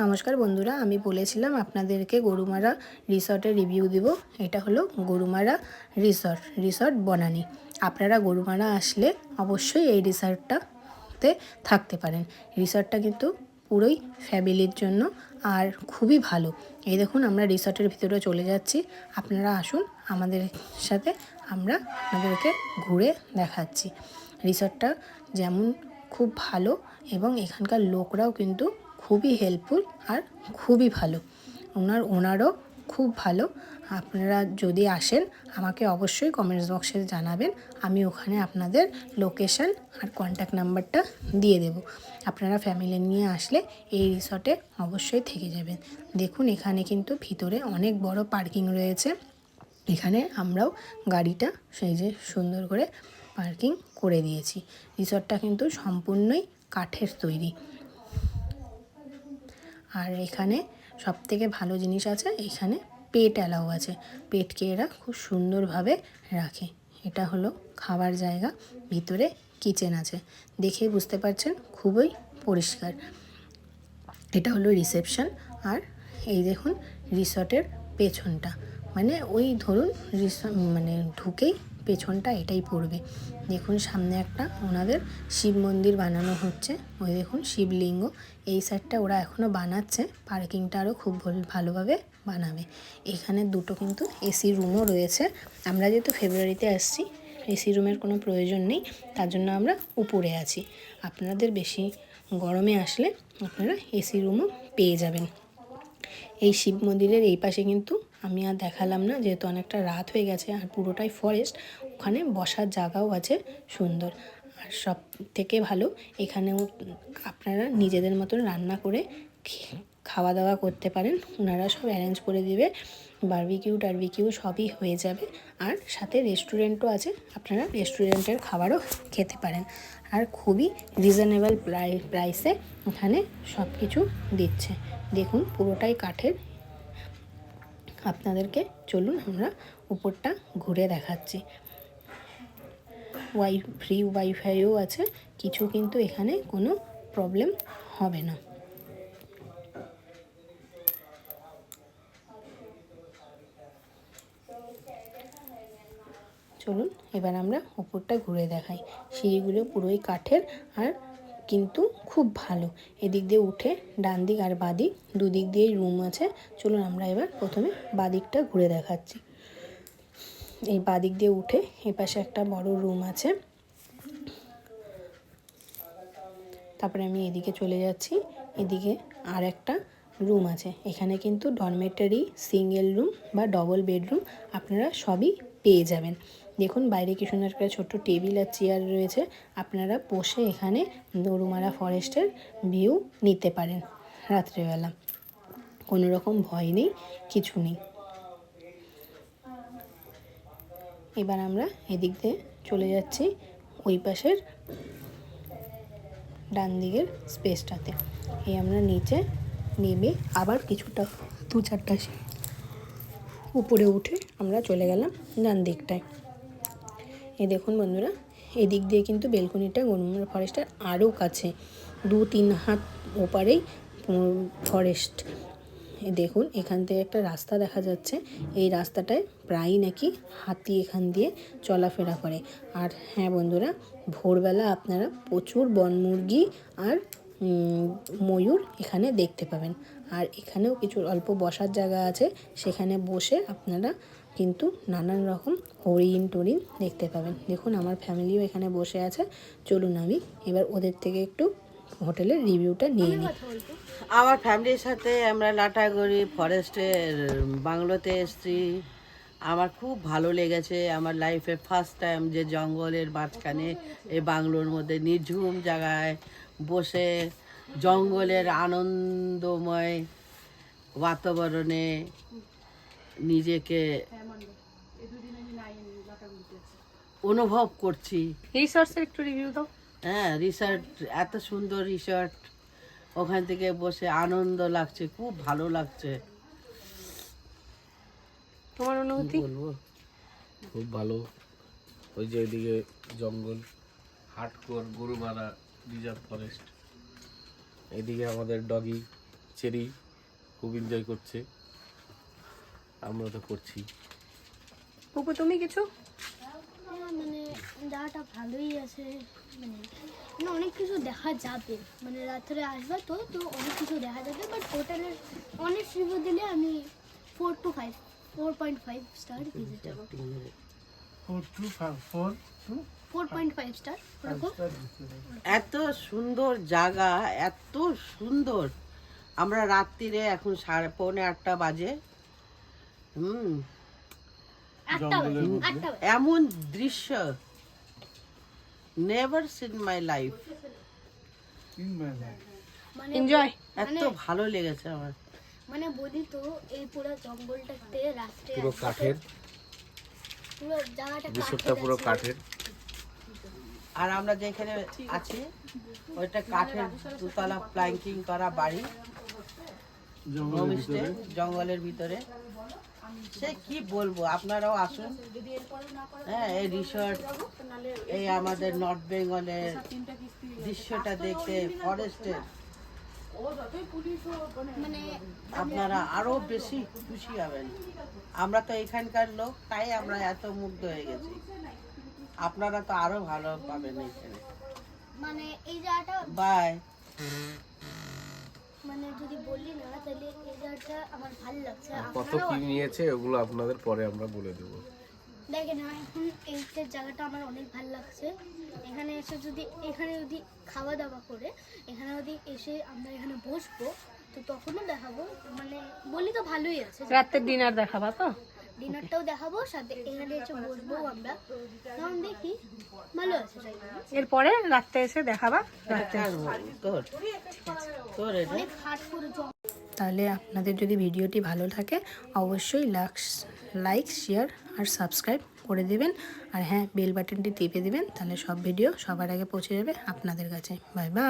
নমস্কার বন্ধুরা, আমি বলেছিলাম আপনাদেরকে গরুমারা রিসর্টের রিভিউ দিব। এটা হলো গরুমারা রিসর্ট বনানী। আপনারা গরুমারা আসলে অবশ্যই এই রিসর্টটাতে থাকতে পারেন। রিসর্টটা কিন্তু পুরোই ফ্যামিলির জন্য আর খুবই ভালো। এই দেখুন, আমরা রিসর্টের ভিতরে চলে যাচ্ছি। আপনারা আসুন আমাদের সাথে, আমরা আপনাদেরকে ঘুরে দেখাচ্ছি। রিসর্টটা যেমন খুব ভালো এবং এখানকার লোকরাও কিন্তু খুবই হেল্পফুল আর খুবই ভালো। ওনারও খুব ভালো। আপনারা যদি আসেন আমাকে অবশ্যই কমেন্টস বক্সে জানাবেন, আমি ওখানে আপনাদের লোকেশান আর কন্ট্যাক্ট নাম্বারটা দিয়ে দেব। আপনারা ফ্যামিলি নিয়ে আসলে এই রিসর্টে অবশ্যই থেকে যাবেন। দেখুন, এখানে কিন্তু ভিতরে অনেক বড় পার্কিং রয়েছে। এখানে আমরাও গাড়িটা সেই যে সুন্দর করে পার্কিং করে দিয়েছি। রিসর্টটা কিন্তু সম্পূর্ণই কাঠের তৈরি। আর এখানে সবথেকে ভালো জিনিস আছে, এখানে পেট অ্যালাউ আছে। পেটকে এরা খুব সুন্দরভাবে রাখে। এটা হলো খাবার জায়গা, ভিতরে কিচেন আছে, দেখে বুঝতে পারছেন খুবই পরিষ্কার। এটা হলো রিসেপশন। আর এই দেখুন রিসর্টের পেছনটা, মানে ওই ধরুন মানে ঢুকেই পেছনটা এটাই পড়বে। দেখুন সামনে একটা ওনাদের শিব মন্দির বানানো হচ্ছে। ওই দেখুন শিবলিঙ্গ। এই সাইডটা ওরা এখনও বানাচ্ছে, পার্কিংটা আরও খুব ভালোভাবে বানাবে। এখানে দুটো কিন্তু এসি রুমও রয়েছে। আমরা যেহেতু ফেব্রুয়ারিতে আসছি, এসি রুমের কোনো প্রয়োজন নেই, তার জন্য আমরা উপরে আছি। আপনাদের বেশি গরমে আসলে আপনারা এসি রুমও পেয়ে যাবেন। এই শিব মন্দিরের এই পাশে কিন্তু আমি আর দেখালাম না, যেহেতু অনেকটা রাত হয়ে গেছে আর পুরোটাই ফরেস্ট। ওখানে বসার জায়গাও আছে সুন্দর। আর সব থেকে ভালো, এখানেও আপনারা নিজেদের মতন রান্না করে খাওয়া দাওয়া করতে পারেন। ওনারা সব অ্যারেঞ্জ করে দেবে, বারবিকিউ সবই হয়ে যাবে। আর সাথে রেস্টুরেন্টও আছে, আপনারা রেস্টুরেন্টের খাবারও খেতে পারেন। আর খুবই রিজনেবল প্রাইসে এখানে সব কিছু দিচ্ছে। দেখুন পুরোটাই কাঠের। আপনাদেরকে চলুন আমরা উপরটা ঘুরে দেখাচ্ছি। ফ্রি ওয়াইফাইও আছে, কিছু কিন্তু এখানে কোনো প্রবলেম হবে না। চলুন এবার আমরা উপরটা ঘুরে দেখাই। সিঁড়িগুলো পুরোই কাঠের আর কিন্তু খুব ভালো। এদিক দিয়ে উঠে ডান দিক আর বাদিক দুদিক দিয়েই রুম আছে। চলুন আমরা এবার প্রথমে বাদিকটা ঘুরে দেখাচ্ছি। এই বাদিক দিয়ে উঠে এপাশে একটা বড় রুম আছে। তারপরে আমি এদিকে চলে যাচ্ছি, এদিকে আর একটা রুম আছে। এখানে কিন্তু ডরমেটরি, সিঙ্গেল রুম বা ডবল বেডরুম আপনারা সবই পেয়ে যাবেন। দেখুন বাইরে কি সুন্দর একটা ছোট্ট টেবিল আর চেয়ার রয়েছে। আপনারা বসে এখানে গরুমারা ফরেস্টের ভিউ নিতে পারেন রাত্রেবেলা। কোনো রকম ভয় নেই, কিছু নেই। এবার আমরা এদিক দিয়ে চলে যাচ্ছি ওই পাশের ডান দিকের স্পেসটাতে। এই আমরা নিচে নেমে আবার কিছুটা 2-4টা উপরে উঠে আমরা চলে গেলাম ডান দিকটায়। এই দেখুন বন্ধুরা, এদিক দিয়ে কিন্তু বেলকনিটা গরুমারা ফরেস্টের আরও কাছে, 2-3 হাত ওপারেই ফরেস্ট। দেখুন এখান থেকে একটা রাস্তা দেখা যাচ্ছে। এই রাস্তাটায় প্রায়ই নাকি হাতি এখান দিয়ে চলাফেরা করে। আর হ্যাঁ বন্ধুরা, ভোরবেলা আপনারা প্রচুর বনমুরগি আর ময়ূর এখানে দেখতে পাবেন। আর এখানেও কিছু অল্প বসার জায়গা আছে, সেখানে বসে আপনারা কিন্তু নানান রকম হরিণ টরিণ দেখতে পাবেন। দেখুন আমার ফ্যামিলিও এখানে বসে আছে। চলুন আমি এবার ওদের থেকে একটু হোটেলের রিভিউটা নিয়ে নিই। আমার ফ্যামিলির সাথে আমরা লাটাগুড়ি ফরেস্টের বাংলোতে এসেছি। আমার খুব ভালো লেগেছে। আমার লাইফে ফার্স্ট টাইম যে জঙ্গলের মাঝখানে এই বাংলোর মধ্যে নির্ঝুম জায়গায় বসে জঙ্গলের আনন্দময় বাতাবরণে নিজেকে অনুভব করছি। রিসর্টসের একটু রিভিউ দাও। হ্যাঁ, রিসর্ট এত সুন্দর রিসর্ট, ওখান থেকে বসে আনন্দ লাগছে, খুব ভালো লাগছে। তোমার অনুভূতি? বলবো খুব ভালো। ওই যে ওইদিকে জঙ্গল, হাটকোর গরুমারা রিজার্ভ ফরেস্ট, এদিকে আমাদের ডগি চেরি খুব এনজয় করছে, আমরা তো করছি। পুপু তুমি কিছু? মানে জায়গাটা ভালোই আছে, মানে অনেক কিছু দেখা যাবে, মানে রাত্রে আসবে তো তো অনেক কিছু দেখা যাবে। বাট হোটেলের অনেক রিভিউ দিলে আমি 4.5 স্টার ভিজিট যাবো। 4.5 স্টার ওরকম। এত সুন্দর জায়গা, এত সুন্দর। আমরা রাত্রিরে এখন 7:45 বাজে, 8টা বাজে। এমন দৃশ্য নেভার সিন মাই লাইফ। মানে এনজয়। এত ভালো লেগেছে আমার। মানে বলি তো এই পুরো জঙ্গলটাতে রাত্রে পুরো আসবে তো কাঠের, পুরো জায়গাটা দৃশ্যটা পুরো কাঠের। আর আমরা যেখানে আছি ওইটা কাঠের 2তলা প্ল্যাঙ্কিং করা বাড়ি, হোমস্টে জঙ্গলের ভিতরে। সে কি বলবো, আপনারাও আসুন। হ্যাঁ, এই রিসর্ট, এই আমাদের নর্থ বেঙ্গলের দৃশ্যটা দেখতে, ফরেস্টের, মানে আপনারা আরো বেশি খুশি হবেন। আমরা তো এখানকার লোক, তাই আমরা এত মুগ্ধ হয়ে গেছি। আপনারা তো আরো ভালো পাবেন এখানে। মানে এই জায়গাটা বাই। মানে যদি বললি না তাহলে এই জায়গাটা আমার ভালো লাগছে। কত আপনারাও কি নিয়েছে ওগুলো আপনাদের পরে আমরা বলে দেবো। দেখেন এখন এইটার জায়গাটা আমার অনেক ভালো লাগছে। এখানে এসে যদি খাওয়া দাওয়া করে এখানে যদি এসে আমরা এখানে বসবো তো তখনও দেখাবো, মানে বলি তো ভালোই আছে। রাতের ডিনার দেখাবা তো? ডিনারটাও দেখাবো, সাথে এখানে এসে বসবো আমরা, তখন দেখি ভালো আছে জায়গাটা। এরপরে রাত্রে এসে দেখাবা। অনেক হাট করে তাহলে আপনাদের যদি ভিডিওটি ভালো থাকে অবশ্যই লাইক শেয়ার আর সাবস্ক্রাইব করে দেবেন। আর হ্যাঁ, বেল বাটনটি টিপে দেবেন, তাহলে সব ভিডিও সবার আগে পৌঁছে যাবে আপনাদের কাছে। Bye bye.